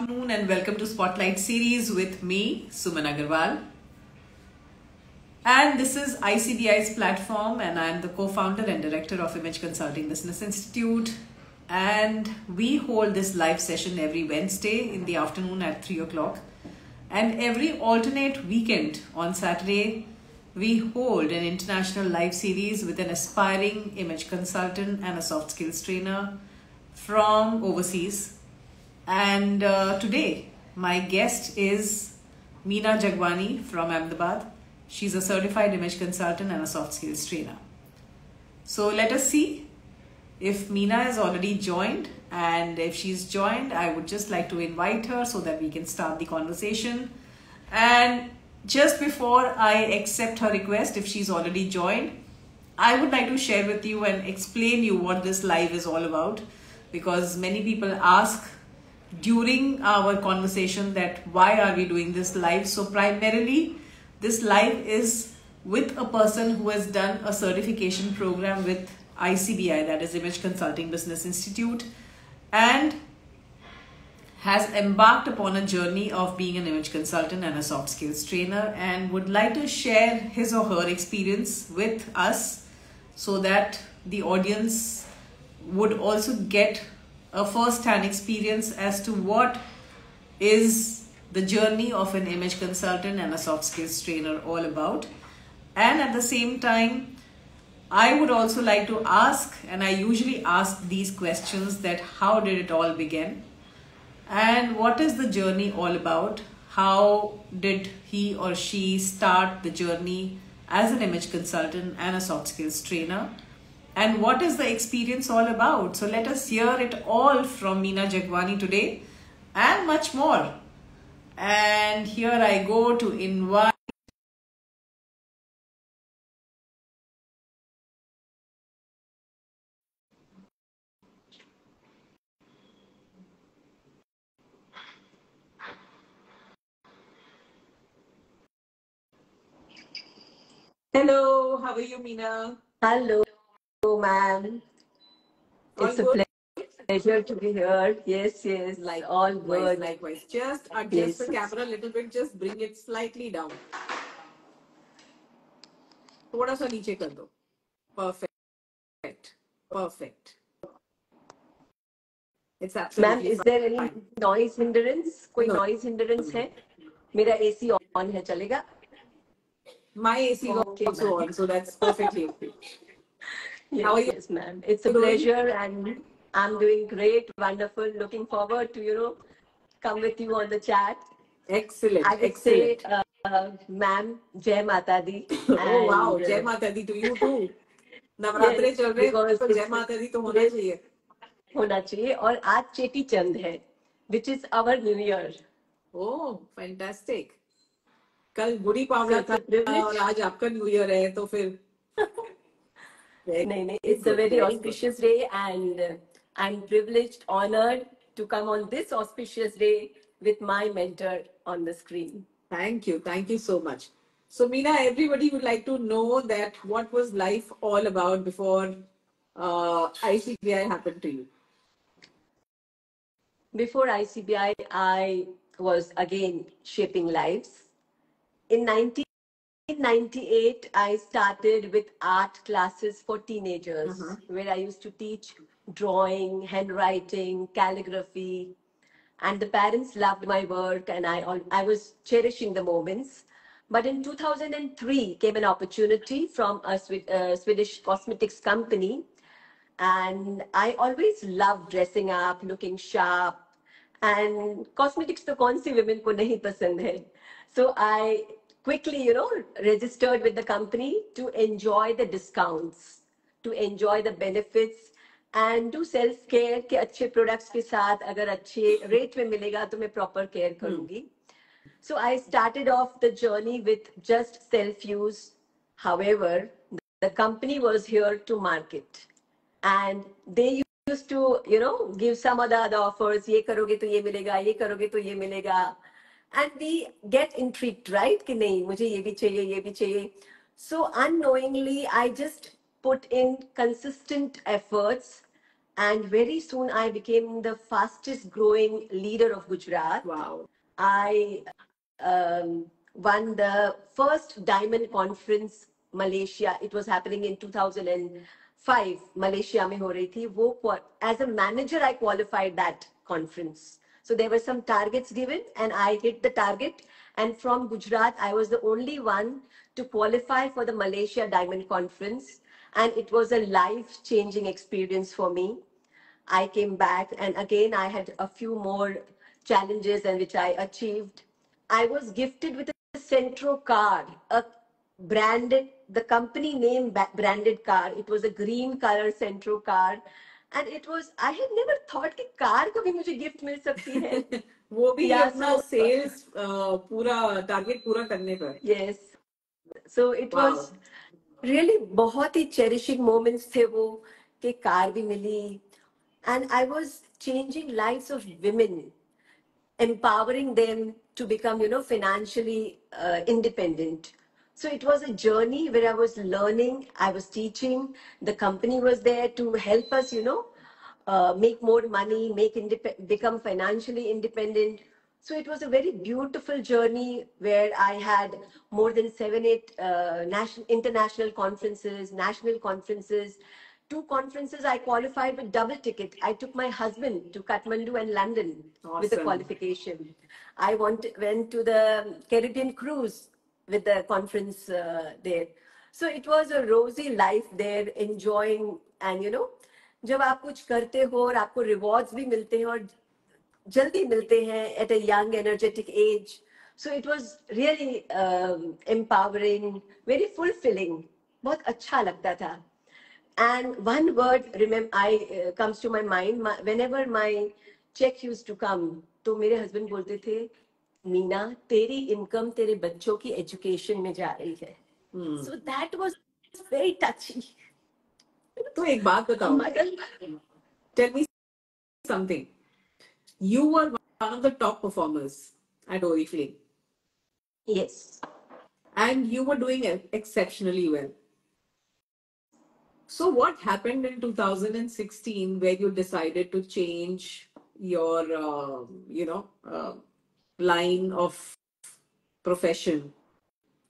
afternoon and welcome to Spotlight series with me, Suman Agarwal. And this is ICBI's platform and I'm the co-founder and director of Image Consulting Business Institute. And we hold this live session every Wednesday in the afternoon at 3 o'clock. And every alternate weekend on Saturday, we hold an international live series with an aspiring image consultant and a soft skills trainer from overseas. And today, my guest is Meena Jagwani from Ahmedabad. She's a certified image consultant and a soft skills trainer. So let us see if Meena has already joined. And if she's joined, I would just like to invite her so that we can start the conversation. And just before I accept her request, if she's already joined, I would like to share with you and explain you what this live is all about, because many people ask during our conversation that why are we doing this live. So primarily this live is with a person who has done a certification program with ICBI, that is Image Consulting Business Institute, and has embarked upon a journey of being an image consultant and a soft skills trainer, and would like to share his or her experience with us so that the audience would also get a first-hand experience as to what is the journey of an image consultant and a soft skills trainer all about. And at the same time, I would also like to ask, and I usually ask these questions, that how did it all begin? And what is the journey all about? How did he or she start the journey as an image consultant and a soft skills trainer? And what is the experience all about? So let us hear it all from Meena Jagwani today and much more. And here I go to invite. Hello, how are you, Meena? Hello, ma'am. It's a pleasure to be here. Yes, Like all good. Likewise. Just adjust the camera a little bit, just bring it slightly down. थोड़ा सा नीचे कर दो. Perfect. It's Ma'am, absolutely is there any fine. noise hindrance? कोई No. noise hindrance है? मेरा AC on है, चलेगा? My AC is Okay, also ma'am. on, so that's perfectly okay. How are you? Yes, ma'am. It's a doing? pleasure, and I'm doing great, wonderful. Looking forward to, come with you on the chat. Excellent. I would say, ma'am, Jai Mata Di. Oh wow, Jai Mata Di to you too. नवरात्रे चल रहे हैं तो जय माता दी तो होना चाहिए. होना चाहिए. और आज चेटी चंद है, which is our new year. Oh, fantastic. कल गुड़ी पावड़ा था और आज आपका न्यू ईयर है तो फिर नहीं, it's a very auspicious day, and I'm privileged, honored to come on this auspicious day with my mentor on the screen. Thank you so much. So Meena, everybody would like to know that what was life all about before ICBI happened to you? Before ICBI, I was again shaping lives. In 1998, I started with art classes for teenagers, where I used to teach drawing, handwriting, calligraphy, and the parents loved my work, and I was cherishing the moments. But in 2003 came an opportunity from a Swedish cosmetics company, and I always loved dressing up, looking sharp, and cosmetics to kaun si women ko nahi pasand hai. So I quickly, registered with the company to enjoy the discounts, to enjoy the benefits, and do self care के अच्छे products के साथ अगर अच्छे rate में मिलेगा तो मैं proper care करूँगी. So I started off the journey with just self use. However, the company was here to market, and they used to, give some of the other offers. ये करोगे तो ये मिलेगा, ये करोगे तो ये मिलेगा. And we get intrigued, right? कि नहीं, मुझे ये भी चाहिए, ये भी चाहिए. So unknowingly, I just put in consistent efforts And very soon I became the fastest growing leader of Gujarat. Wow. I won the first Diamond Conference Malaysia. It was happening in 2005. Malaysia में हो रही थी वो. As a manager, I qualified that conference. So there were some targets given, and I hit the target. And from Gujarat, I was the only one to qualify for the Malaysia Diamond Conference, and it was a life-changing experience for me. I came back, and again I had a few more challenges and which I achieved. I was gifted with a Centro card, a branded, the company name branded car. It was a green color Centro car. And it was, I had never thought कि car कभी मुझे gift मिल सकती है. वो भी Yeah, अपना so sales पूरा target पूरा करने पर. yes. So it Wow. was really बहुत ही cherishing moments थे वो कि कार भी मिली. And I was changing lives of women, empowering them to become, financially independent. So it was a journey where I was learning, I was teaching. The company was there to help us, make more money, become financially independent. So it was a very beautiful journey where I had more than 7, 8 international conferences, national conferences. 2 conferences I qualified with double ticket. I took my husband to Kathmandu and London with the Awesome. qualification. I went to the Caribbean cruise with the conference there. So it was a rosy life there, enjoying. And जब आप कुछ करते हो और आपको rewards भी मिलते हैं और जल्दी मिलते हैं at a young energetic age. So it was really empowering, very fulfilling. बहुत अच्छा लगता था. And one word comes to my mind whenever my check used to come. तो मेरे husband बोलते थे, मीना तेरी इनकम तेरे बच्चों की एजुकेशन में जा रही है. So that was very touchy. तो एक बात बताओ. Tell me something. You were one of the top performers at Oriflame. Yes. And you were doing exceptionally well. So what happened in 2016 where you decided to change your, line of profession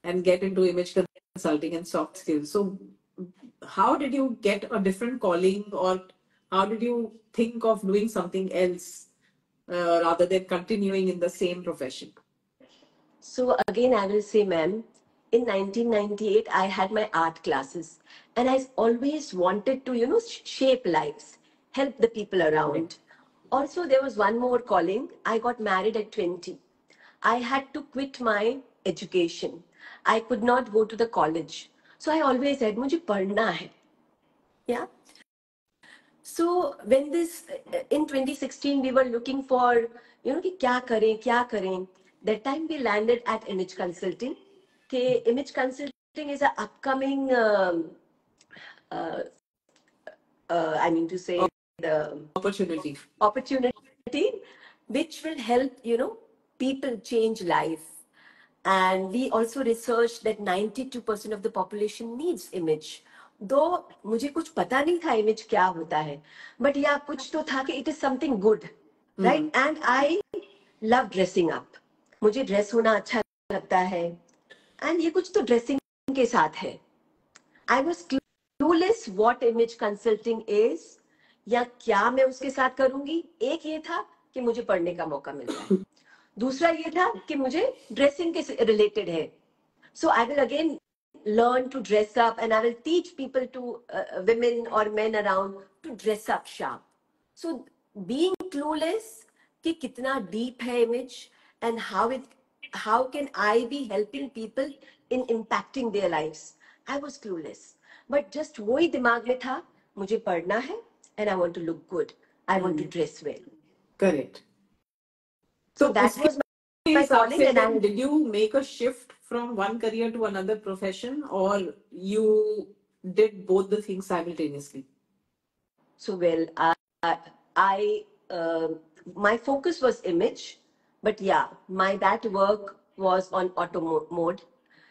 and get into image consulting and soft skills? So how did you get a different calling, or how did you think of doing something else rather than continuing in the same profession? So again, I will say, ma'am, in 1998, I had my art classes, and I always wanted to, shape lives, help the people around. Also, there was one more calling. I got married at 20. I had to quit my education. I could not go to the college. So I always said, मुझे पढ़ना है. Yeah. So when in 2016, we were looking for, कि क्या करें. That time we landed at Image Consulting. Image Consulting is an upcoming, I mean to say, the Opportunity. which will help, people change life. And we also researched that 92% of the population needs image. Though मुझे कुछ पता नहीं था image क्या होता है, but yeah, कुछ तो था कि it is something good, right? And I love dressing up. मुझे dress होना अच्छा लगता है, and ये कुछ तो dressing के साथ है. I was clueless what image consulting is, या क्या मैं उसके साथ करूंगी. एक ये था कि मुझे पढ़ने का मौका मिल रहा है. दूसरा ये था कि मुझे ड्रेसिंग के रिलेटेड है. So I will again learn to dress up, and I will teach people to women or men around to dress up sharp. So being clueless कि कितना deep है image, and how can I be helping people in impacting their lives. I was clueless, but just वही दिमाग में था, मुझे पढ़ना है, and I want to look good. I want to dress well. Correct. So that was my calling. And did you make a shift from one career to another profession, or you did both the things simultaneously? So well, my focus was image, but yeah, that work was on auto mode.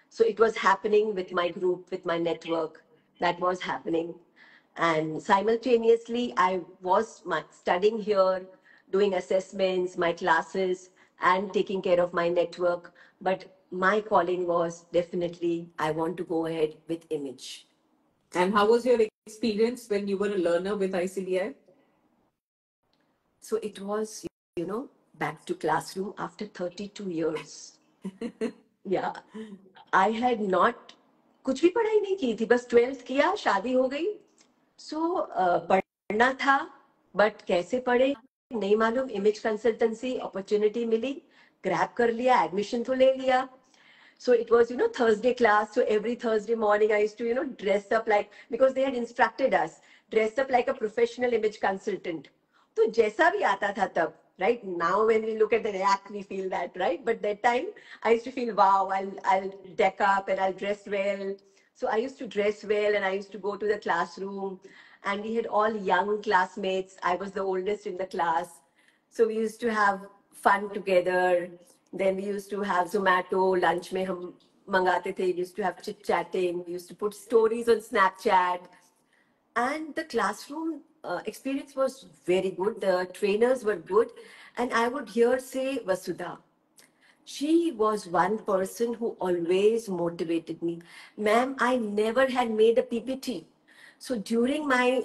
So it was happening with my group, with my network. That was happening. And simultaneously, I was studying here, doing assessments, my classes, and taking care of my network. But my calling was definitely, I want to go ahead with image. And how was your experience when you were a learner with ICBI? So it was, back to classroom after 32 years. Yeah. I had not कुछ भी पढ़ाई नहीं की थी, बस 12th किया, शादी हो गई. So पढ़ना था, बट कैसे पढ़े नहीं मालूम. इमेज कंसल्टेंसी अपॉर्चुनिटी मिली, ग्रैब कर लिया, एडमिशन तो ले लिया. So it was, Thursday class. So every Thursday morning, I used to, dress up like, because they had instructed us, dress up like a professional image consultant. So जैसा भी आता था तब, right? Now when we look at the act, we feel that, right? But that time, I used to feel, wow, I'll deck up and I'll dress well. So I used to dress well and I used to go to the classroom. And we had all young classmates. I was the oldest in the class. So we used to have fun together. Then we used to have Zomato, lunch में हम मंगाते थे. We used to have chit chatting. We used to put stories on Snapchat. And the classroom experience was very good. The trainers were good. And I would hear say Vasudha. She was one person who always motivated me. Ma'am, I never had made a PPT. So during my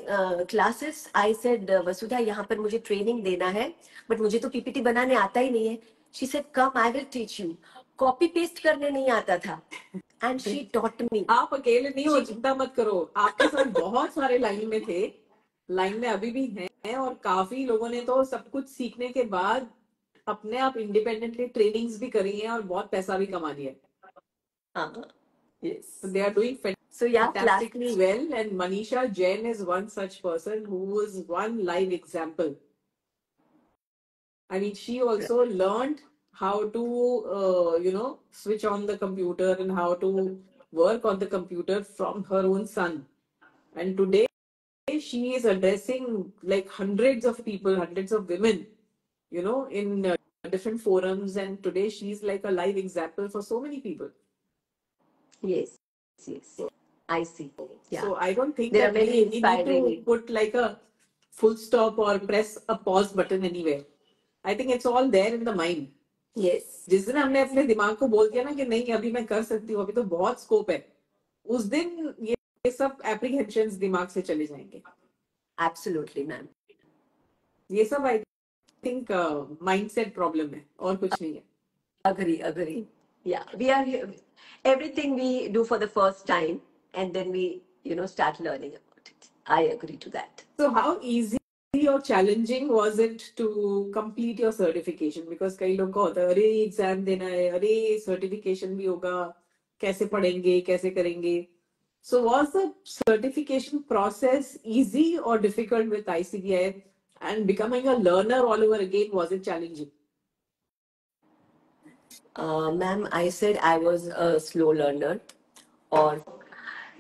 classes, I said, Vasudha, यहाँ पर मुझे training देना है, but मुझे तो PPT बनाने आता ही नहीं है. She said, come, I will teach you. Copy paste करने नहीं आता था. And she taught me. आप अकेले नहीं हो, चिंता मत करो. आपके साथ बहुत सारे लाइन में थे, लाइन में अभी भी हैं, और काफी लोगों ने तो सब कुछ सीखने के बाद अपने आप इंडिपेंडेंटली ट्रेनिंग्स भी करी हैं और बहुत पैसा भी कमा लिया. Yes. So they are doing fantastically well, and Manisha Jain is one such person who is one live example. I mean, she also learned how to, switch on the computer and how to work on the computer from her own son. And today, she is addressing like hundreds of people, hundreds of women, in different forums. And today, she's like a live example for so many people. Yes. I see. Yeah. So I don't think there that are many we need inspiring. to put like a full stop or press a pause button anywhere. I think it's all there in the mind. Yes. जिस दिन हमने अपने दिमाग को बोल दिया ना कि नहीं अभी मैं कर सकती हूँ, अभी तो बहुत स्कोप है, उस दिन ये सब एप्रीहेंशंस दिमाग से चले जाएंगे. Absolutely, ma'am. ये सब आई थिंक माइंडसेट प्रॉब्लम है और कुछ नहीं है. Agree. Yeah, we are here. Everything we do for the first time, and then we, start learning about it. I agree to that. So how easy or challenging was it to complete your certification? Because कई लोग को होता है अरे exam देना है, अरे certification भी होगा, कैसे पढ़ेंगे, कैसे करेंगे. So was the certification process easy or difficult with ICBI? And becoming a learner all over again, was it challenging? Ma'am, I said I was a slow learner, or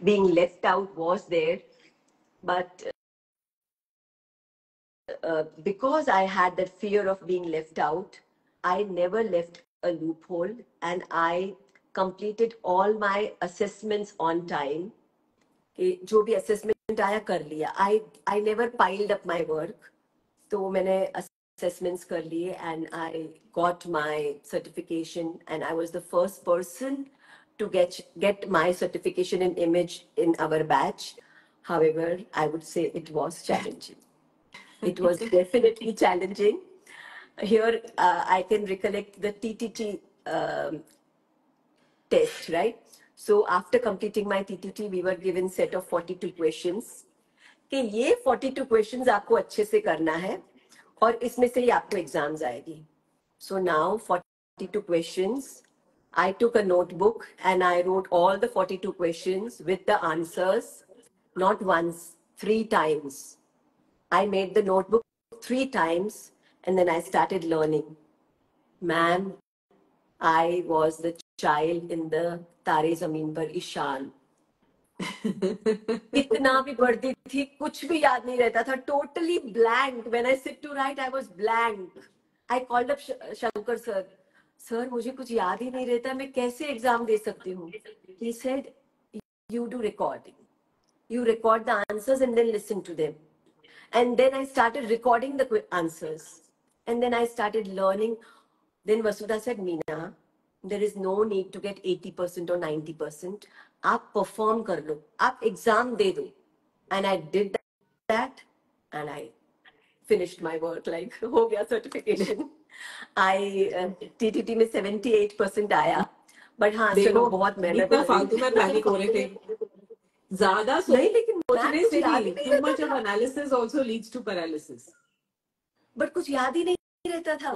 being left out was there, but because I had that fear of being left out, I never left a loophole, and I completed all my assessments on time. जो भी assessment आया कर लिया. I never piled up my work. तो मैंने assessments कर लिए, and I got my certification, and I was the first person to get my certification in image in our batch. However, I would say it was challenging. It was definitely challenging. Here, I can recollect the TTT test, right? So after completing my TTT, we were given set of 42 questions. कि ये 42 questions आपको अच्छे से करना है, और इसमें से ही आपको exams आएगी. So now 42 questions. I took a notebook and I wrote all the 42 questions with the answers, not once, 3 times. I made the notebook 3 times, and then I started learning. Ma'am, I was the child in the Tare Zameen Par Ishan. इतना भी पढ़ती थी, कुछ भी याद नहीं रहता था. Totally blank. When I sit to write, I was blank. I called up Shankar sir. Sir, मुझे कुछ याद ही नहीं रहता, मैं कैसे एग्जाम दे सकती हूँ? He said, you do recording. You record the answers and then listen to them. And then I started recording the answers. And then I started learning. Then Vasudha said, Meena, there is no need to get 80% or 90%. आप perform कर लो, आप exam दे दो. And I did that and I finished my work, like हो गया certification. I TTT में 78% आया. But हाँ चलो देखो बहुत मेहनत इतना करी. फालतू में पैनिक हो रहे थे, ज्यादा नहीं लेकिन सोचने कुछ से याद भी ही नहीं too रहता much of था. analysis also leads to paralysis. But कुछ याद ही नहीं रहता था.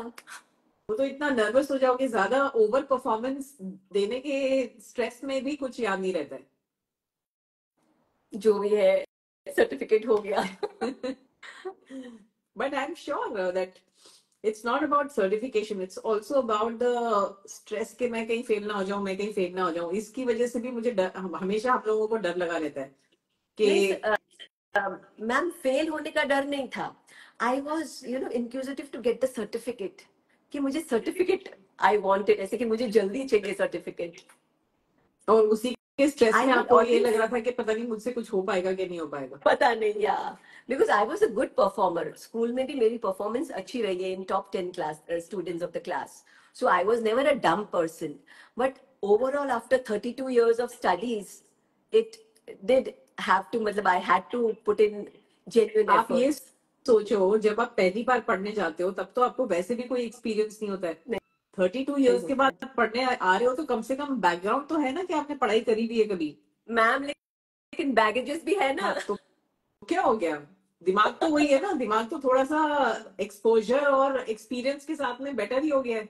वो तो इतना नर्वस हो जाओगे, ज्यादा ओवर परफॉर्मेंस देने के स्ट्रेस में भी कुछ याद नहीं रहता है. जो भी है सर्टिफिकेट हो गया. But I'm sure that it's not about certification, it's also about the stress कि मैं कहीं फेल ना हो जाऊं, मैं कहीं फेल ना हो जाऊं. इसकी वजह से भी मुझे हमेशा आप लोगों को डर लगा रहता है कि मैम फेल होने का डर नहीं था. I was inquisitive to get the certificate, कि मुझे सर्टिफिकेट आई वॉन्टेड, ऐसे कि मुझे जल्दी चाहिए सर्टिफिकेट. और उसी के स्ट्रेस में आपको ये लग रहा था कि पता नहीं मुझसे कुछ हो पाएगा कि नहीं हो पाएगा. पता नहीं यार, because I was a good performer. School में भी मेरी परफॉर्मेंस अच्छी रही है in top 10 class students of the class. So I was never a dumb person. But overall after 32 years of studies, it did have to, मतलब I had to put in genuine आप ये efforts. सोचो, जब आप पहली बार पढ़ने जाते हो तब तो आपको वैसे भी कोई एक्सपीरियंस नहीं होता है. 32 years के बाद पढ़ने आ रहे हो तो कम से कम बैकग्राउंड तो है ना कि आपने पढ़ाई करी भी है कभी. मैम लेकिन बैगेजेस भी है ना. तो क्या हो गया, दिमाग तो वही है ना. दिमाग तो थोड़ा सा एक्सपोजर और एक्सपीरियंस के साथ में बेटर ही हो गया है,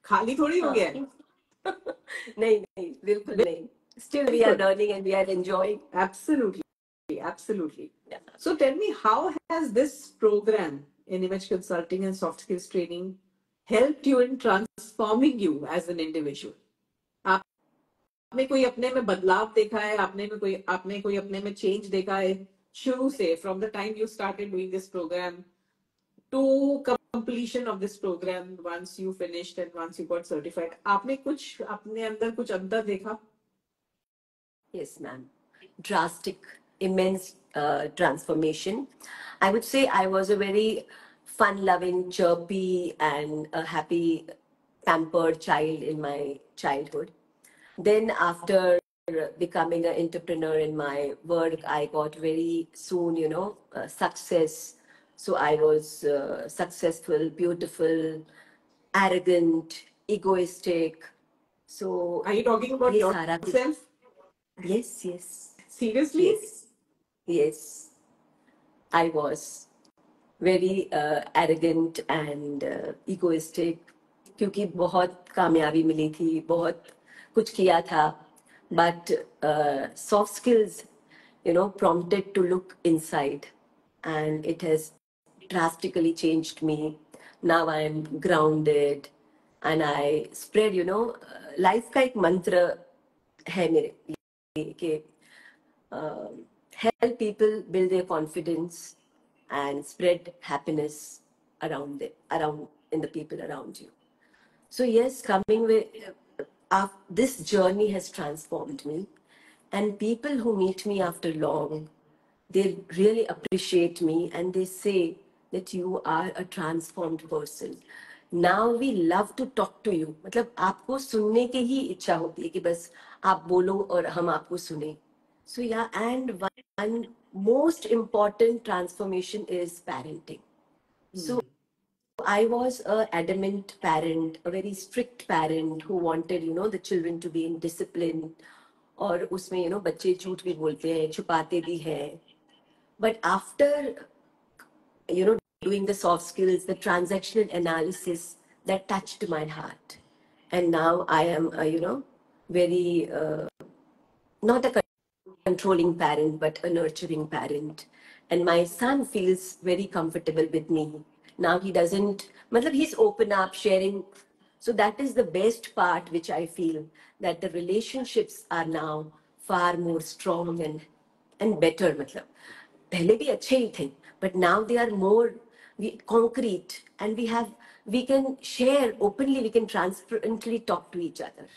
खाली थोड़ी हो गया है. नहीं नहीं बिल्कुल नहीं. Still we are learning and we are enjoying. Absolutely. Yeah. So tell me, how has this program in image consulting and soft skills training helped you in transforming you as an individual? आपने कोई अपने में बदलाव देखा है, आपने कोई अपने में चेंज देखा है शुरू से, from the time you started doing this program to completion of this program, once you finished and once you got certified, आपने कुछ अपने अंदर कुछ अंतर देखा? Yes, ma'am. Drastic, immense transformation. I would say I was a very fun-loving, chirpy, and a happy, pampered child in my childhood. Then, after becoming an entrepreneur in my work, I got very soon, success. So I was successful, beautiful, arrogant, egoistic. So, Are you talking about ये सारा कुछ- yourself? Yes, yes. Seriously? Yes. Yes. I was very arrogant and egoistic, क्योंकि बहुत कामयाबी मिली थी, बहुत कुछ किया था. But soft skills, prompted to look inside, and it has drastically changed me. Now I am grounded and I spread, life का एक मंत्र है मेरे लिए कि help people build their confidence and spread happiness around in the people around you. So yes, coming with this journey has transformed me, and people who meet me after long, they really appreciate me and they say that you are a transformed person. Now we love to talk to you. मतलब आपको सुनने की ही इच्छा होती है कि बस आप बोलो और हम आपको सुने. So yeah, and one most important transformation is parenting. So I was a adamant parent, a very strict parent who wanted, the children to be in discipline. और उसमें, बच्चे झूठ भी बोलते हैं, छुपाते भी हैं. But after, doing the soft skills, the transactional analysis, that touched my heart. And now I am, very, not a controlling parent, but a nurturing parent. And my son feels very comfortable with me. Now he doesn't, matlab he's open up, sharing. So that is the best part, which I feel, that the relationships are now far more strong and better. Matlab. पहले भी अच्छे ही थे, but now they are more concrete, and we can share openly, we can transparently talk to each other.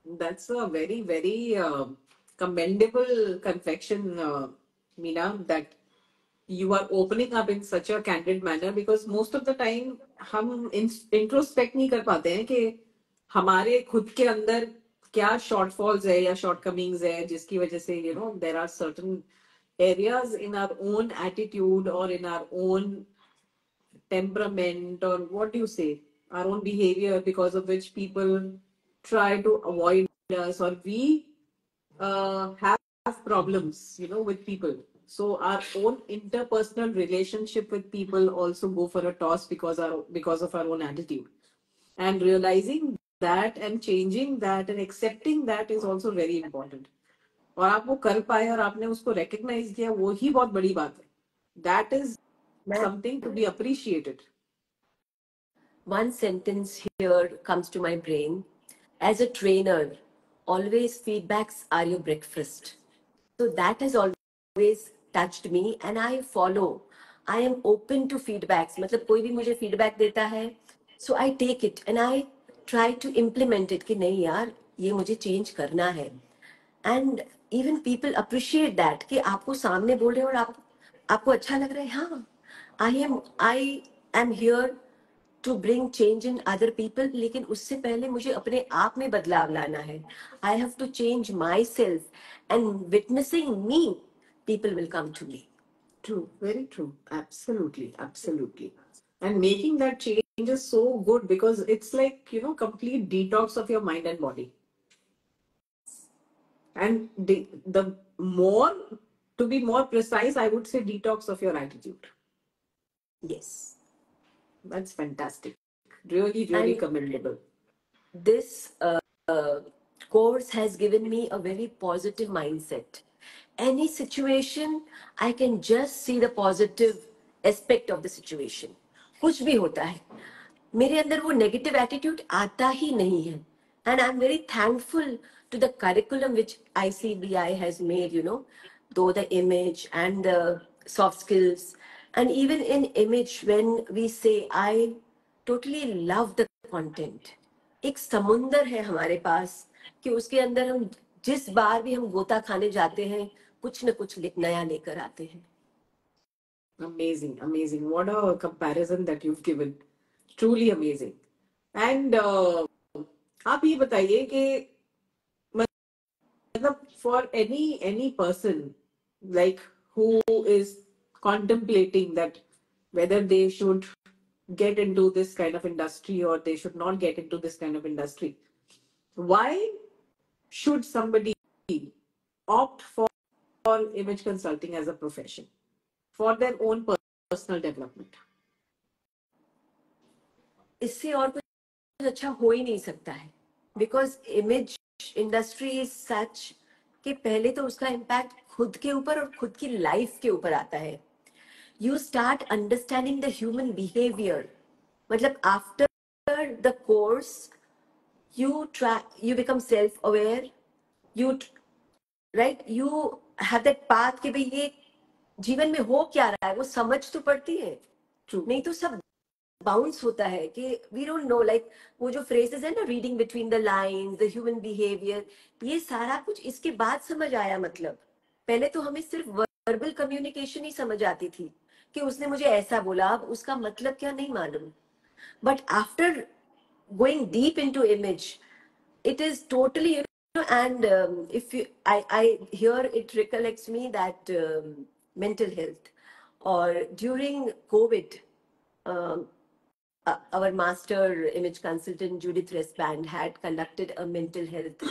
That's a very, very commendable confection, Meena, that you are opening up in such a candid manner, because most of the time हम introspect नहीं कर पाते हैं कि हमारे खुद के अंदर क्या शॉर्टफॉल्स है या शॉर्टकमिंग्स है, जिसकी वजह से there are certain areas in our own attitude or in our own temperament, or what do you say, our own behavior, because of which people try to avoid us, or we have problems with people. So our own interpersonal relationship with people also go for a toss because of our own attitude. And realizing that and changing that and accepting that is also very important. और आप वो कर पाए और आपने उसको recognize किया, वो ही बहुत बड़ी बात है. That is मैं something to be appreciated. one sentence here comes to my brain. As a trainer, always feedbacks are your breakfast. So that has always touched me and I follow. I am open to feedbacks. मतलब कोई भी मुझे feedback देता है, so I take it and I try to implement it कि नहीं यार ये मुझे change करना है. And even people appreciate that कि आपको सामने बोल रहे हैं और आपको अच्छा लग रहा है. हाँ, I am here to bring change in other people, लेकिन उससे पहले मुझे अपने आप में बदलाव लाना है. I have to change myself, and witnessing me, people will come to me. True, very true. Absolutely, absolutely. And making that change is so good, because it's like, complete detox of your mind and body. And the more, to be more precise, I would say detox of your attitude. Yes. That's fantastic. Really, really And commendable. this course has given me a very positive mindset. Any situation, I can just see the positive aspect of the situation. कुछ भी होता है, मेरे अंदर वो negative attitude आता ही नहीं है. And I'm very thankful to the curriculum which ICBI has made, though the image and the soft skills. And even in image, when we say, I totally love the content. एक समुंदर है हमारे पास कि उसके अंदर हम जिस बार भी हम गोता खाने जाते हैं कुछ न कुछ नया लेकर आते हैं. Amazing, amazing. What a comparison that you've given. Truly amazing. And आप ये बताइए कि for any person, like, who is contemplating that whether they should get into this kind of industry or they should not get into this kind of industry, why should somebody opt for image consulting as a profession for their own personal development? इससे और कुछ अच्छा हो ही नहीं सकता है, because image industry is such कि पहले तो उसका इम्पैक्ट खुद के ऊपर और खुद की लाइफ के ऊपर आता है. You start understanding the human behavior. मतलब after the course, you become self-aware. You have that path कि भाई ये जीवन में हो क्या रहा है, वो समझ तो पड़ती है. True. नहीं तो सब बाउंस होता है कि वी डोंट नो, लाइक वो जो फ्रेजेस है ना, reading between the lines, the human behaviour, ये सारा कुछ इसके बाद समझ आया. मतलब पहले तो हमें सिर्फ वर्बल कम्युनिकेशन ही समझ आती थी कि उसने मुझे ऐसा बोला, अब उसका मतलब क्या नहीं मालूम. But after going deep into image, it is totally, and if you I here it recollects me that mental health, or during COVID, um, our master image consultant Judith Resband had conducted a mental health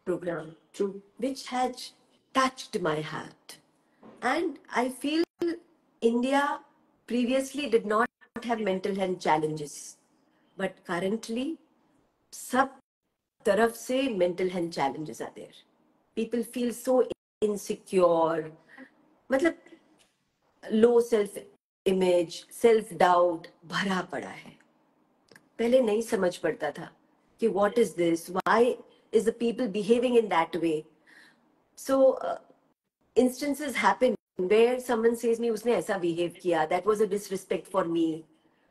program. True. Which has touched my heart. And I feel India previously did not have mental health challenges, but currently सब तरफ से mental health challenges are there. People feel so insecure, मतलब low self image, self doubt भरा पड़ा है. पहले नहीं समझ पड़ता था कि what is this, why is the people behaving in that way. So instances happen where someone says me उसने ऐसा behave किया, that was a disrespect for me.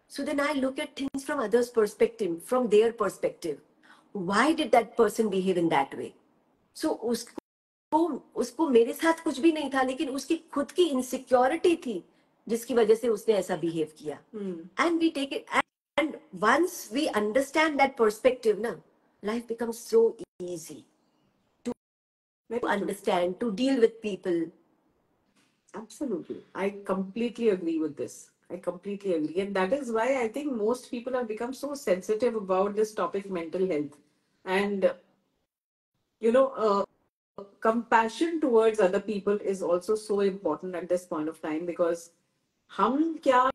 So then I look at things from others' perspective, from their perspective. Why did that person behave in that way? So उसको मेरे साथ कुछ भी नहीं था, लेकिन उसकी खुद की इनसिक्योरिटी थी जिसकी वजह से उसने ऐसा बिहेव किया. And we take it, and once we understand that perspective ना, life becomes so easy to understand, to deal with people. Absolutely. I completely agree with this. I completely agree. And that is why I think most people have become so sensitive about this topic, mental health. And, you know, compassion towards other people is also so important at this point of time, because हम क्या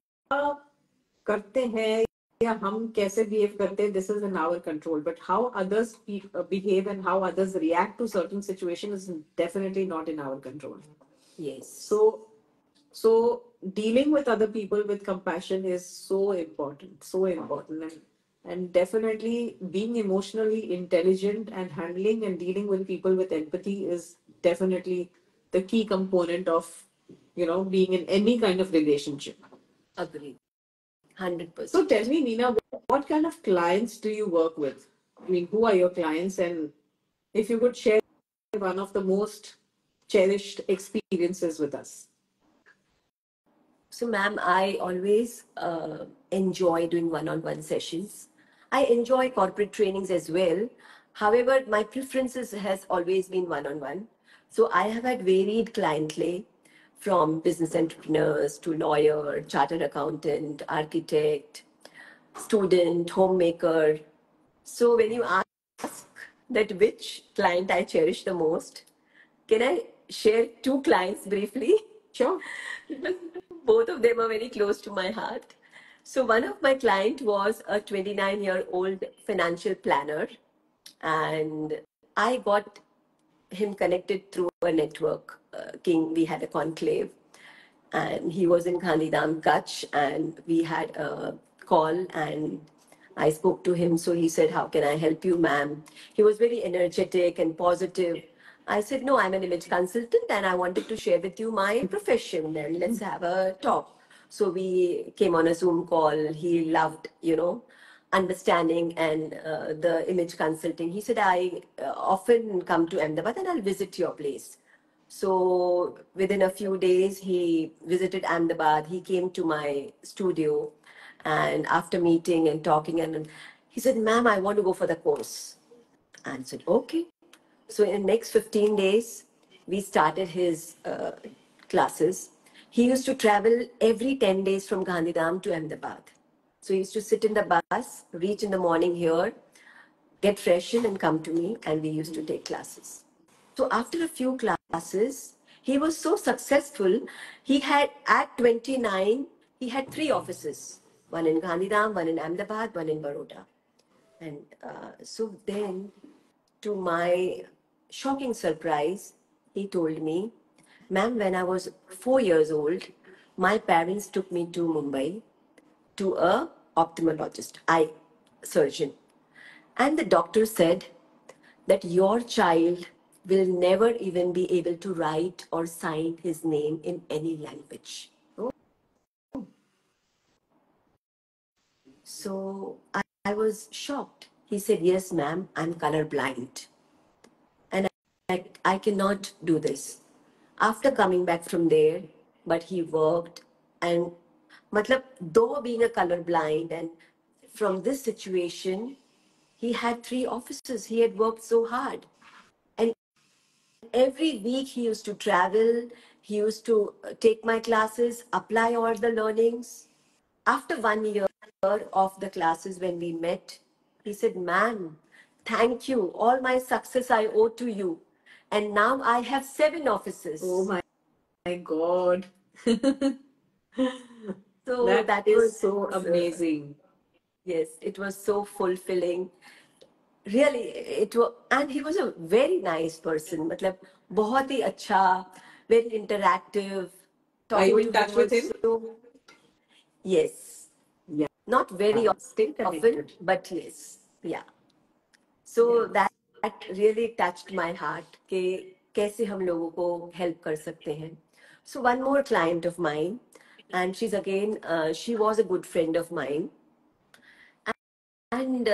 करते हैं या हम कैसे behave करते हैं, this is in our control. But how others behave and how others react to certain situation is definitely not in our control. Yes. So dealing with other people with compassion is so important, and definitely being emotionally intelligent and handling and dealing with people with empathy is definitely the key component of, being in any kind of relationship. Agreed. 100%. So tell me, Nina, what kind of clients do you work with? I mean, who are your clients? And if you could share one of the most cherished experiences with us. So, ma'am, I always enjoy doing one-on-one sessions. I enjoy corporate trainings as well. However, my preferences has always been one-on-one. So I have had varied clientele, from business entrepreneurs to lawyer, chartered accountant, architect, student, homemaker. So when you ask that which client I cherish the most, can I share two clients briefly? Sure. Both of them are very close to my heart. So one of my client was a 29-year-old financial planner, and I got him connected through a network. King, we had a conclave, and he was in Gandhidham, Kutch, and we had a call, and I spoke to him. So he said, "How can I help you, ma'am?" He was very energetic and positive. I said, "No, I'm an image consultant and I wanted to share with you my profession, and let's have a talk." So we came on a Zoom call. He loved, understanding and the image consulting. He said, "I often come to Ahmedabad and I'll visit your place." So within a few days, he visited Ahmedabad. He came to my studio, and after meeting and talking, and he said, "Ma'am, I want to go for the course." And I said, "Okay." So in the next 15 days, we started his classes. He used to travel every 10 days from Gandhidham to Ahmedabad. So he used to sit in the bus, reach in the morning here, get freshened and come to me, and we used to take classes. So after a few classes, he was so successful. He had, at 29, he had 3 offices, one in Gandhidham, one in Ahmedabad, one in Baroda. And so then, to my shocking surprise, he told me, "Ma'am, when I was 4 years old, my parents took me to Mumbai to a ophthalmologist, eye surgeon. And the doctor said that your child will never even be able to write or sign his name in any language." So I was shocked. He said, "Yes, ma'am, I'm colorblind and I cannot do this." After coming back from there, but he worked, and matlab, though being a colorblind, and from this situation, he had 3 offices. He had worked so hard. And every week he used to travel. He used to take my classes, apply all the learnings. After 1 year of the classes, when we met, he said, "Man, thank you. All my success I owe to you. And now I have 7 offices." Oh my God. So that was is so amazing. Yes, it was so fulfilling. Really, it was, and he was a very nice person. मतलब बहुत ही अच्छा, very interactive. Are you Talking in to touch him with was him? so, yes, Yeah. not very Stay often, connected. but yes, yeah. So Yes. that really touched my heart कि कैसे हम लोगों को help कर सकते हैं. So one more client of mine, and she's again, she was a good friend of mine. And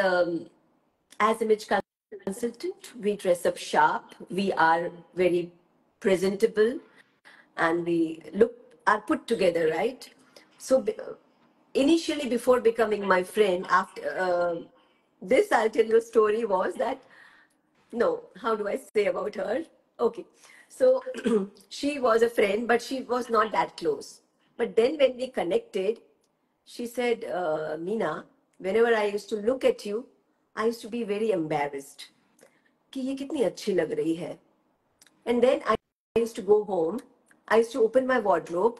as image consultant. We dress up sharp. We are very presentable, and we are put together, right? So initially, before becoming my friend, after this, I'll tell you a story. Was that no? How do I say about her? Okay, so she was a friend, but she was not that close. But then when we connected, she said, Meena, whenever I used to look at you, I used to be very embarrassed. कि ये कितनी अच्छी लग रही है. And then I used to go home. I used to open my wardrobe.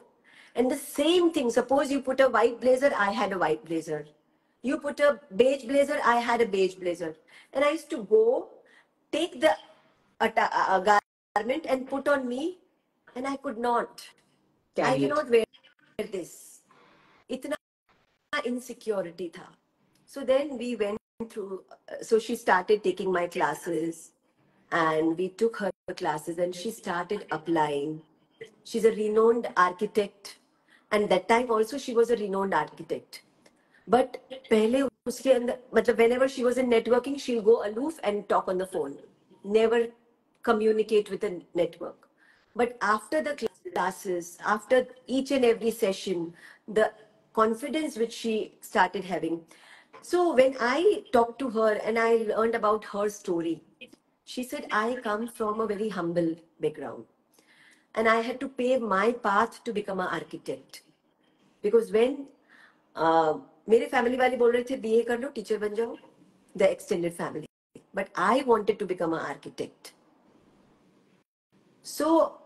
And the same thing, suppose you put a white blazer, I had a white blazer. You put a beige blazer, I had a beige blazer. And I used to go, take the garment and put on me, and I could not. I Carry it. cannot wear this. Itna insecurity tha. So then we went through, so she started taking my classes, and we took her classes, and she started applying. She's a renowned architect, and that time also she was a renowned architect. But पहले उसके अंदर मतलब whenever she was in networking, she'll go aloof and talk on the phone, never communicate with a network. But after the classes, after each and every session, the confidence which she started having. So when I talked to her and I learned about her story, she said, I come from a very humble background, and I had to pave my path to become an architect. Because when मेरे family वाले बोल रहे थे BA कर लो teacher बन जाओ, the extended family, but I wanted to become an architect. So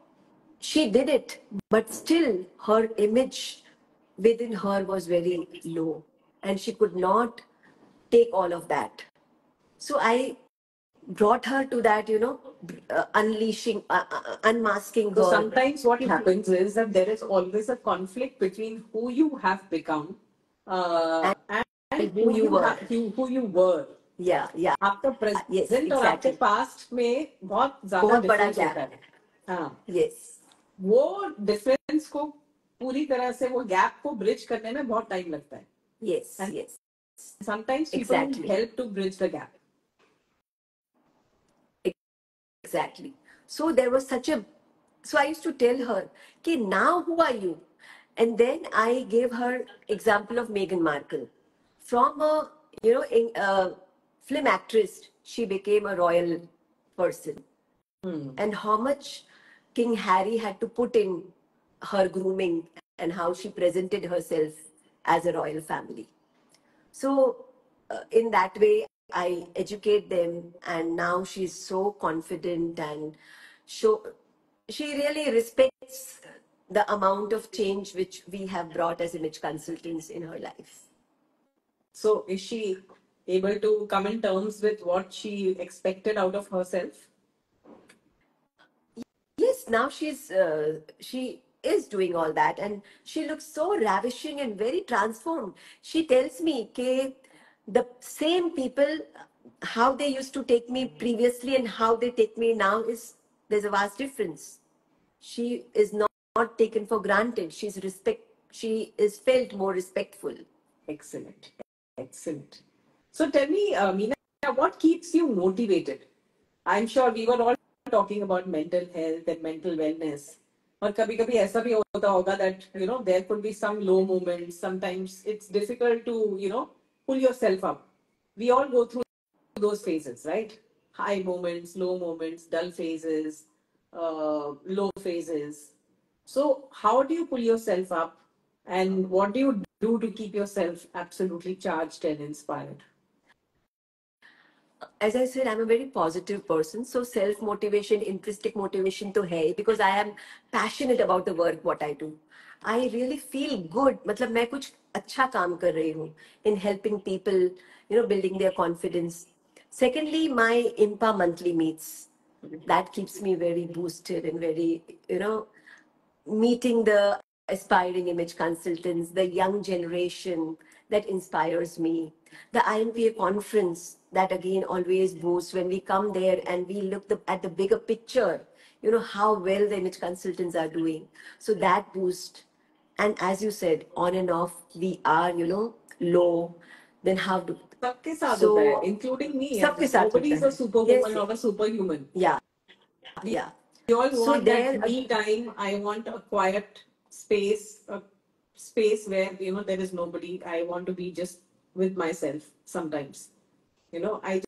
she did it, but still her image within her was very low, and she could not take all of that. So I brought her to that, unleashing, unmasking her. So sometimes what happens is that there is always a conflict between who you have become and who you were. who you were. Yeah, yeah. आपका Yes, present और आपके exactly. Past में बहुत ज्यादा बहुत बड़ा difference होता gap. है. हाँ, Yes, वो डिफरेंस को पूरी तरह से वो गैप को ब्रिज करने में बहुत टाइम लगता है. yes, And yes, sometimes people need exactly, help to bridge the gap. exactly. So there was such a, so I used to tell her, okay, now who are you? And then I gave her example of Meghan Markle. From a, film actress, she became a royal person. And how much King Harry had to put in her grooming and how she presented herself as a royal family. So, in that way, I educate them, and now she's so confident and show, she really respects the amount of change which we have brought as image consultants in her life. So is she able to come in terms with what she expected out of herself? Yes, now she is doing all that, and she looks so ravishing and very transformed. She tells me that the same people, how they used to take me previously and how they take me now, is there's a vast difference. She is not taken for granted. She is felt more respectful. Excellent. Excellent. So tell me, Meena, what keeps you motivated? I'm sure we were all talking about mental health and mental wellness. और कभी कभी ऐसा भी होता होगा that there could be some low moments. Sometimes it's difficult to pull yourself up. We all go through those phases, right? High moments, low moments, dull phases, low phases. So how do you pull yourself up, and what do you do to keep yourself absolutely charged and inspired? As I said, I'm a very positive person. So self-motivation, intrinsic motivation to hai, because I am passionate about the work, what I do. I really feel good. मतलब मैं कुछ अच्छा काम कर रही हूँ in helping people, building their confidence. Secondly, my IMPA monthly meets. That keeps me very boosted and very, meeting the aspiring image consultants, the young generation that inspires me. The IMPA conference that again always boosts when we come there and we look at the bigger picture, how well the image consultants are doing. So that boost. And as you said, on and off, we are, low. Then how do सबके साथ होता है, So including me. सबके साथ Nobody होता is a है. Yes, superwoman or yes. a superhuman. Yeah, We yeah. all So want there, that me time. I want a quiet space, a space where there is nobody. I want to be just with myself sometimes. I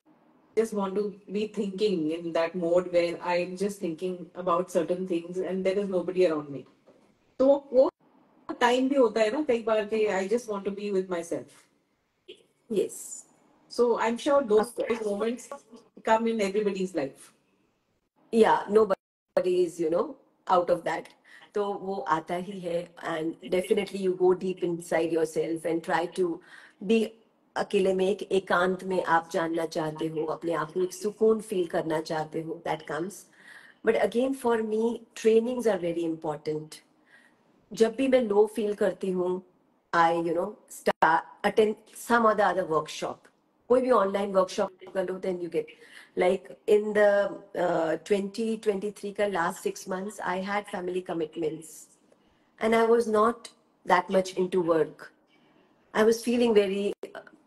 just want to be thinking in that mode where I'm just thinking about certain things and there is nobody around me. तो वो time भी होता है ना कई बार कि I just want to be with myself. yes, So I'm sure those of course. moments come in everybody's life. Yeah, nobody is, out of that. तो वो आता ही है, and definitely you go deep inside yourself and try to be अकेले में, एक एकांत में आप जानना चाहते हो, अपने आप को एक सुकून फील करना चाहते हो, that comes. But again, for me, trainings are very important. जब भी मैं लो फील करती हूँ, I start attend some other workshop, कोई भी ऑनलाइन वर्कशॉप कर लो, then you get like in the 2023 का last 6 months I had family commitments and I was not that much into work. I was feeling very,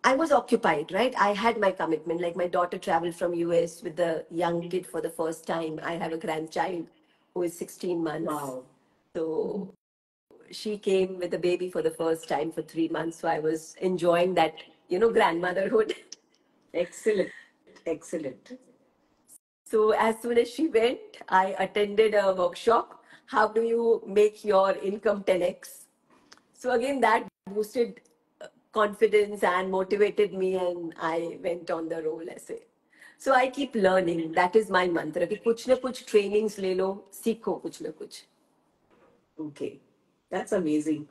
I was occupied, right? I had my commitment. Like my daughter traveled from US with the young kid for the first time. I have a grandchild who is 16 months. Wow. So she came with a baby for the first time for 3 months. So I was enjoying that, grandmotherhood. Excellent. Excellent. So as soon as she went, I attended a workshop. How do you make your income 10x? So again, that boosted confidence and motivated me, and I went on the roll essay. So I keep learning. That is my mantra. कि कुछ ना कुछ trainings ले लो, सीखो कुछ ना कुछ. Okay, that's amazing.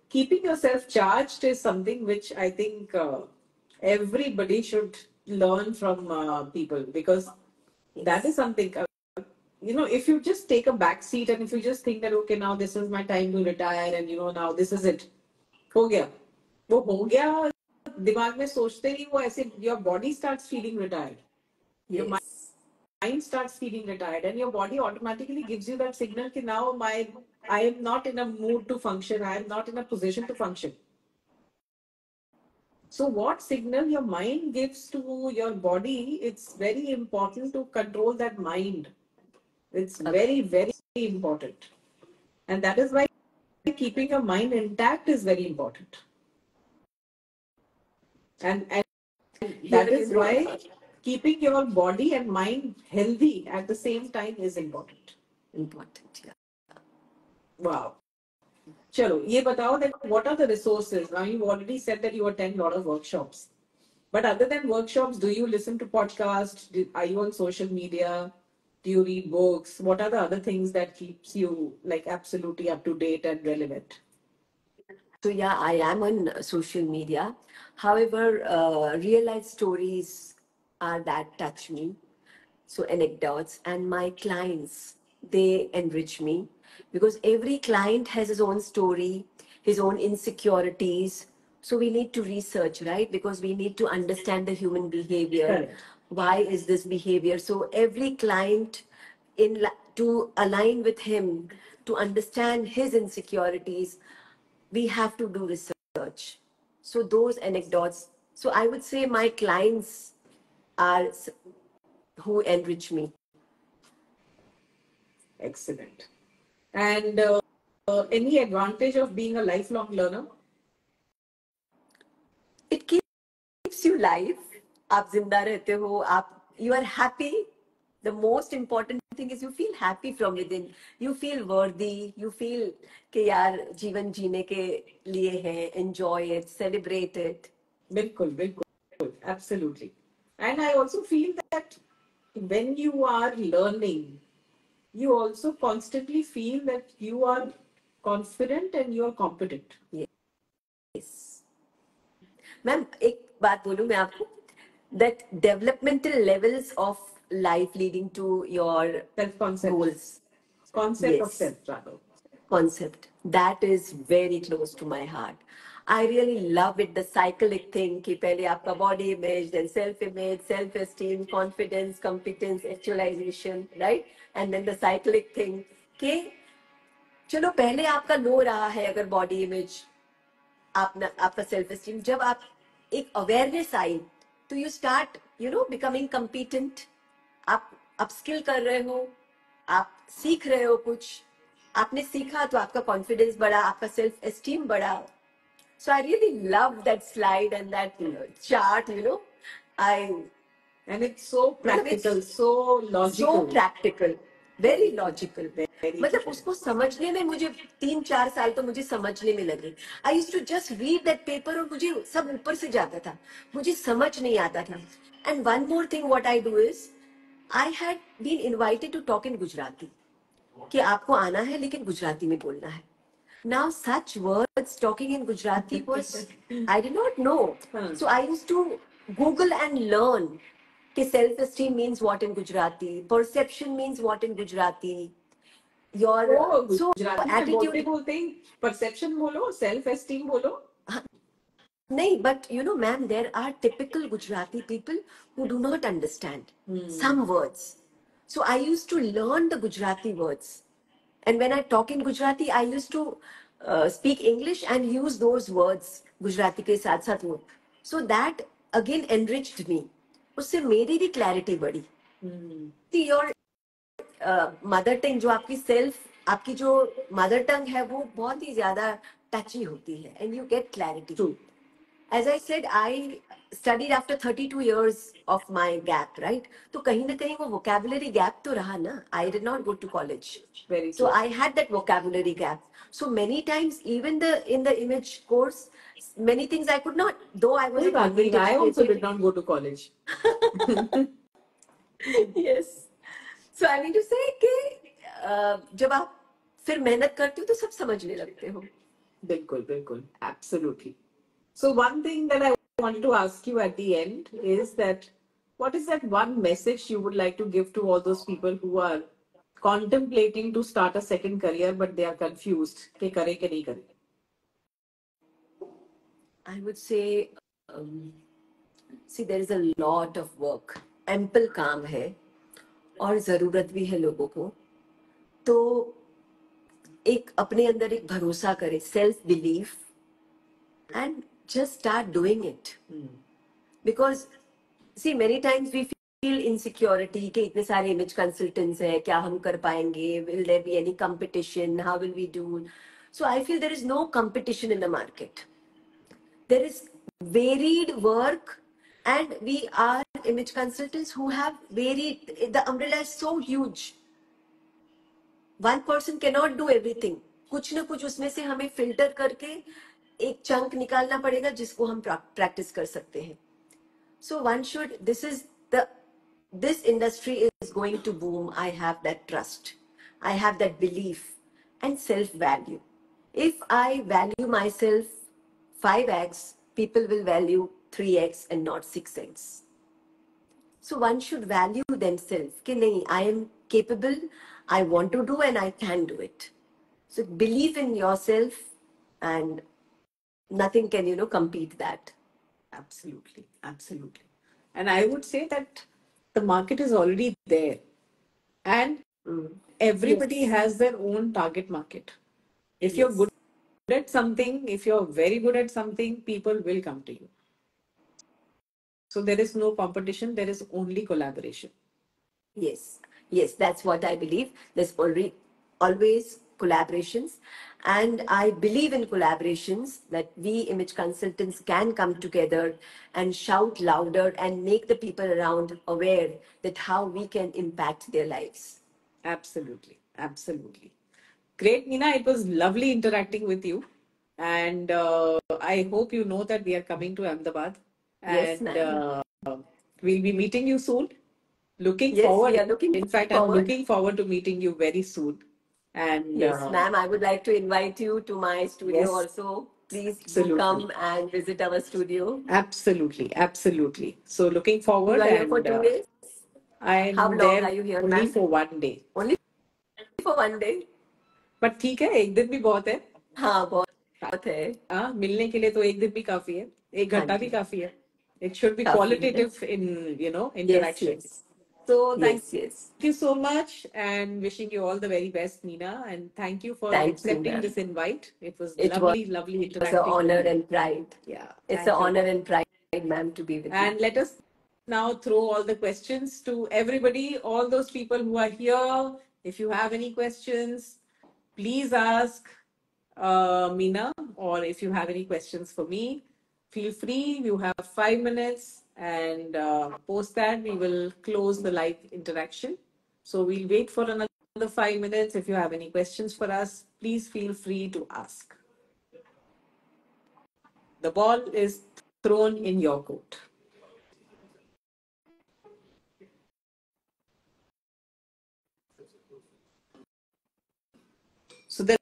Keeping yourself charged is something which I think everybody should learn from people because that is something. If you just take a back seat and if you just think that okay, now this is my time to retire and now this is it, हो गया, वो हो गया, दिमाग में सोचते ही वो ऐसे your body starts feeling retired. Your Yes. mind starts feeling retired and your body automatically gives you that signal that now I am not in a mood to function, I am not in a position to function. So what signal your mind gives to your body, it's very important to control that mind. It's very, very important. And that is why keeping your mind intact is very important. And that is why keeping your body and mind healthy at the same time is important. Important, yeah. Wow. Chalo, ye batao that what are the resources? Now you've already said that you attend a lot of workshops. But other than workshops, do you listen to podcasts? Are you on social media? Do you read books? What are the other things that keeps you like absolutely up to date and relevant? So yeah, I am on social media. However, real life stories are that touch me. So anecdotes and my clients, they enrich me because every client has his own story, his own insecurities. So we need to research, right? Because we need to understand the human behavior. Correct. Why is this behavior? So every client, to align with him, to understand his insecurities, we have to do research. So those anecdotes. So I would say my clients are who enrich me. Excellent. And any advantage of being a lifelong learner? It keeps you alive. आप जिंदा रहते हो, you are happy. The most important thing is you feel happy from within. You feel worthy. You feel कि यार जीवन जीने के लिए है. Enjoy it, celebrate it. Bilkul, bilkul, absolutely. And I also feel that when you are learning, you also constantly feel that you are confident and you are competent. Yes. Ma'am एक बात बोलूं मैं आपको, that developmental levels of life leading to your Self-concept. goals. Concept of Yes. self, rather. Concept that is very close to my heart. I really love it, the cyclic thing कि पहले आपका body image, then self image, self esteem, confidence, competence, actualization, right? And then the cyclic thing कि चलो पहले आपका लो रहा है अगर body image, आपका self esteem, जब आप एक awareness आई तो you start, becoming competent. आप अपस्किल कर रहे हो, आप सीख रहे हो कुछ, आपने सीखा तो आपका कॉन्फिडेंस बढ़ा, आपका सेल्फ एस्टीम बढ़ा. So I really love that slide and that chart, And it's so practical, so so logical. practical, very logical. Very मतलब उसको समझने में मुझे 3-4 साल तो मुझे समझने में लगे. I used to just read that paper और मुझे सब ऊपर से जाता था, मुझे समझ नहीं आता था. And one more thing what I do is, I had been invited to talk in Gujarati. कि आपको आना है लेकिन गुजराती में बोलना है. Now such words talking in Gujarati was, I did not know. So I used to Google and learn कि self-esteem means what in Gujarati, perception means what in Gujarati, your so Gujarati में बोलते attitude. बोलते ही perception बोलो, self esteem बोलो. नहीं, but ma'am, there are typical Gujarati people who do not understand some words. So I used to learn the Gujarati words. And when I talk in Gujarati, I used to speak English and use those words Gujarati के साथ साथ वो. So that again enriched me. उससे मेरी भी clarity बढ़ी. See, your mother tongue जो आपकी आपकी जो मदर टंग है वो बहुत ही ज्यादा टची होती है. And you get clarity. True. As I said, I studied after 32 years of my gap, right? तो कहीं ना कहीं वो vocabulary gap तो रहा ना. I did not go to college. Very So true. I had that vocabulary gap. So many times, even in the image course, many things I could not, though I was कोई a बात नहीं, convent I also did educated. not go to college. Yes. So I mean to say कि जब आप फिर मेहनत करते हो तो सब समझने लगते हो. बिल्कुल बिल्कुल, absolutely. So one thing that I wanted to ask you at the end is that what is that one message you would like to give to all those people who are contemplating to start a second career but they are confused कि करें कि नहीं करें? I would say, see, there is a lot of work. Ample काम है और जरूरत भी है लोगों को. तो एक अपने अंदर एक भरोसा करे, self belief, and just start doing it. Because see, many times we feel insecurity कि इतने सारे image consultants हैं, क्या हम कर पाएंगे? Will there be any competition? How will we do? So I feel there is no competition in the market. There is varied work, and we are image consultants who have varied. The umbrella is so huge. One person cannot do everything. कुछ ना कुछ उसमें से हमें filter करके एक chunk निकालना पड़ेगा जिसको हम प्रैक्टिस कर सकते हैं. So one should, this industry is going to boom. I have that trust. I have that belief and self-value. If I value myself 5x, people will value 3x and not 6x. So one should value themselves. कि नहीं, I am capable, I want to do and I can do it. So believe in yourself and nothing can, compete that. Absolutely, absolutely. And I would say that the market is already there. And everybody has their own target market. If you're good at something, if you're very good at something, people will come to you. So there is no competition, there is only collaboration. Yes, that's what I believe. There's always collaborations, and I believe in collaborations, that we image consultants can come together and shout louder and make the people around aware that how we can impact their lives. Absolutely, absolutely. Great, Meena. It was lovely interacting with you. And I hope you know that we are coming to Ahmedabad. Yes, And ma'am. we'll be meeting you soon. Looking Yes, forward. we are looking In fact, forward. I'm looking forward to meeting you very soon. And Yes, ma'am. I would like to invite you to my studio Yes. also. Please do Absolutely. come and visit our studio. Absolutely, absolutely. So looking forward. You are here and for 2 days? I'm How long there are you here, only ma'am? for 1 day. Only for 1 day? But ठीक है, एक दिन भी बहुत है. हाँ, बहुत है. हाँ, मिलने के लिए तो एक दिन भी काफी है, एक घंटा भी काफी है. It should be काफी है. qualitative in, Yes, interaction. yes. So thank Yes. you so much and wishing you all the very best, Meena. And thank you for Thank you, accepting ma'am. this invite. It was It lovely, lovely was an interacting honor with you. and pride. Yeah. It's thank an you. honor and pride ma'am, to be with you. And let us now throw all the questions to everybody, all those people who are here. If you have any questions, please ask Meena, or if you have any questions for me, feel free. You have 5 minutes, and post that, we will close the live interaction. So we'll wait for another 5 minutes. If you have any questions for us, please feel free to ask. The ball is thrown in your court. So the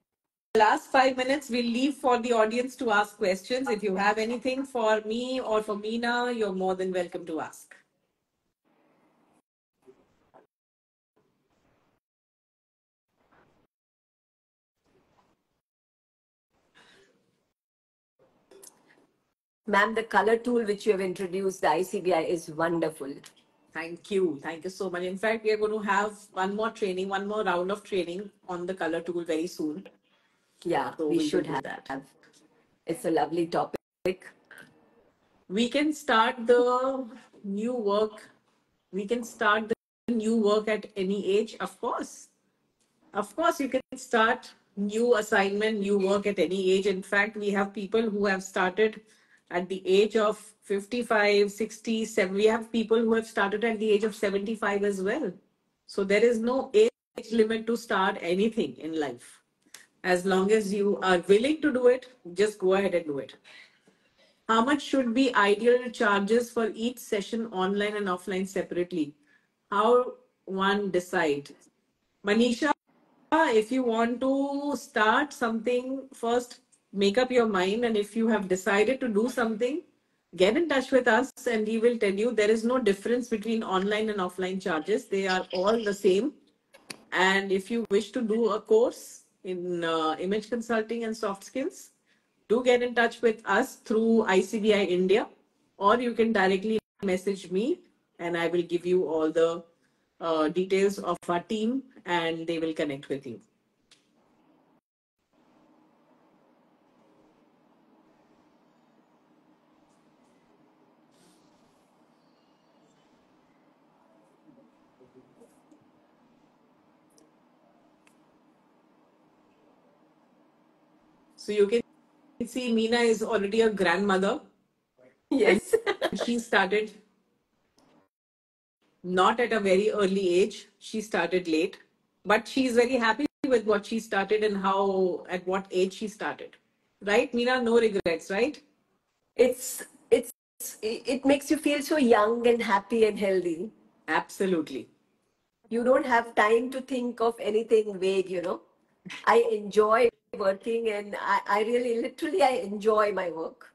last 5 minutes we'll leave for the audience to ask questions. If you have anything for me or for Meena, you're more than welcome to ask. Ma'am, the color tool which you have introduced, the ICBI, is wonderful. Thank you. Thank you so much. In fact, we are going to have one more round of training on the color tool very soon. Yeah, So we we should will do have. that. It's a lovely topic. We can start the new work. We can start the new work at any age, of course. Of course, you can start new assignment, new work at any age. In fact, we have people who have started at the age of 55, 60, 70. We have people who have started at the age of 75 as well. So there is no age limit to start anything in life. As long as you are willing to do it, just go ahead and do it. How much should be ideal charges for each session, online and offline separately? How one decide? Manisha, if you want to start something, first make up your mind. And if you have decided to do something, get in touch with us and we will tell you there is no difference between online and offline charges. They are all the same. And if you wish to do a course in image consulting and soft skills, do get in touch with us through ICBI India, or you can directly message me and I will give you all the details of our team and they will connect with you. So you can see Meena is already a grandmother. Yes. And she started not at a very early age. She started late, but she's very happy with what she started and how, at what age she started. Right, Meena? No regrets, right? It's it makes you feel so young and happy and healthy. Absolutely. You don't have time to think of anything vague. I enjoy working, and I really, literally, I enjoy my work.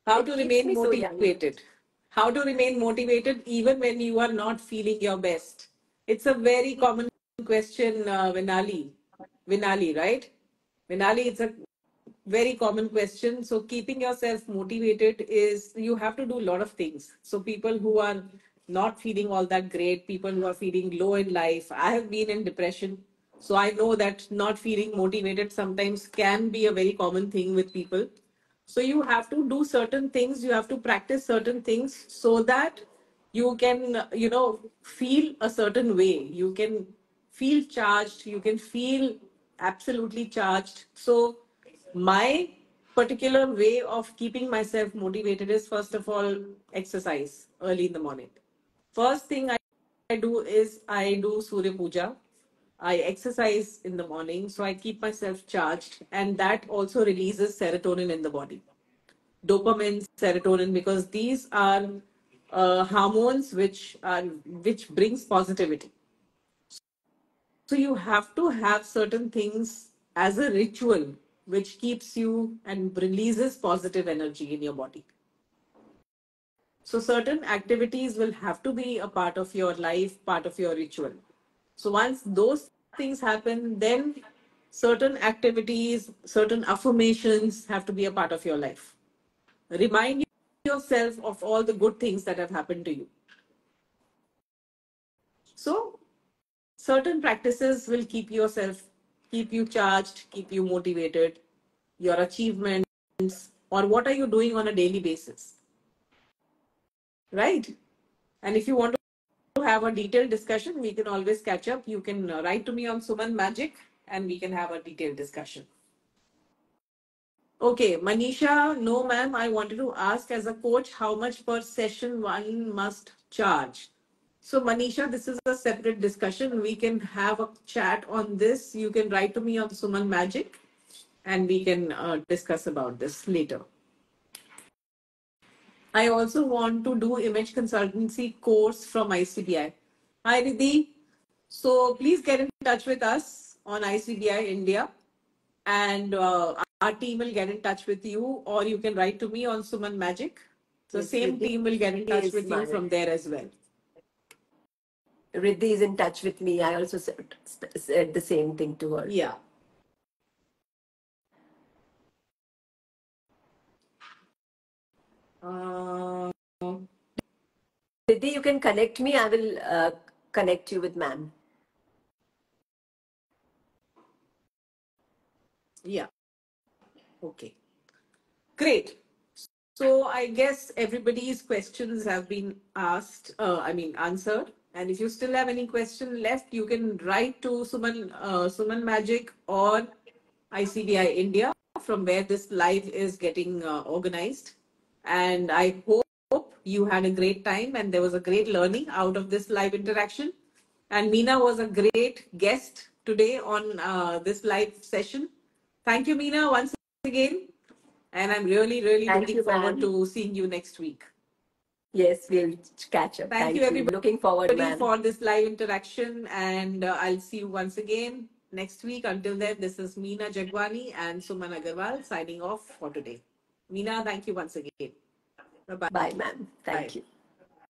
How It to keeps remain me so young. motivated? How to remain motivated even when you are not feeling your best? It's a very common question, Vinali. Vinali, right? Vinali, it's a very common question. So keeping yourself motivated is you have to do a lot of things. So people who are not feeling all that great, people who are feeling low in life. I have been in depression. So I know that not feeling motivated sometimes can be a very common thing with people. So you have to do certain things, you have to practice certain things so that you can, feel a certain way. You can feel charged, you can feel absolutely charged. So my particular way of keeping myself motivated is, first of all, exercise early in the morning. First thing I do is I do Surya Puja. I exercise in the morning, so I keep myself charged, and that also releases serotonin in the body. Dopamine, serotonin, because these are hormones which brings positivity. So you have to have certain things as a ritual which keeps you and releases positive energy in your body. So certain activities will have to be a part of your life, part of your ritual. So once those things happen, then certain activities, certain affirmations have to be a part of your life. Remind yourself of all the good things that have happened to you. So certain practices will keep you charged, keep you motivated. Your achievements, or what are you doing on a daily basis? Right? And if you want to have a detailed discussion, we can always catch up. You can write to me on Suman Magic and we can have a detailed discussion. Okay, Manisha, no ma'am, I wanted to ask as a coach how much per session one must charge. So Manisha, this is a separate discussion. We can have a chat on this. You can write to me on Suman Magic and we can discuss about this later. I also want to do image consultancy course from ICBI. Hi Riddhi. So please get in touch with us on ICBI India and our team will get in touch with you, or you can write to me on Suman Magic. So Yes, same Riddhi team will get in touch is with you my from there as well. Riddhi is in touch with me. I also said the same thing to her. Yeah. Riddhi, you can connect me. I will connect you with ma'am. Yeah. Okay. Great. So I guess everybody's questions have been answered. And if you still have any question left, you can write to Suman Magic or ICBI India, from where this live is getting organized. And I hope you had a great time and there was a great learning out of this live interaction. And Meena was a great guest today on this live session. Thank you, Meena, once again. And I'm really, really Thank looking you, forward ma'am. to seeing you next week. Yes, we'll catch up. Thank you, everybody, Looking forward, ma'am. for this live interaction. And I'll see you once again next week. Until then, this is Meena Jagwani and Suman Agarwal signing off for today. Meena, thank you once again. Bye-bye. Bye, ma'am. Thank Bye. you.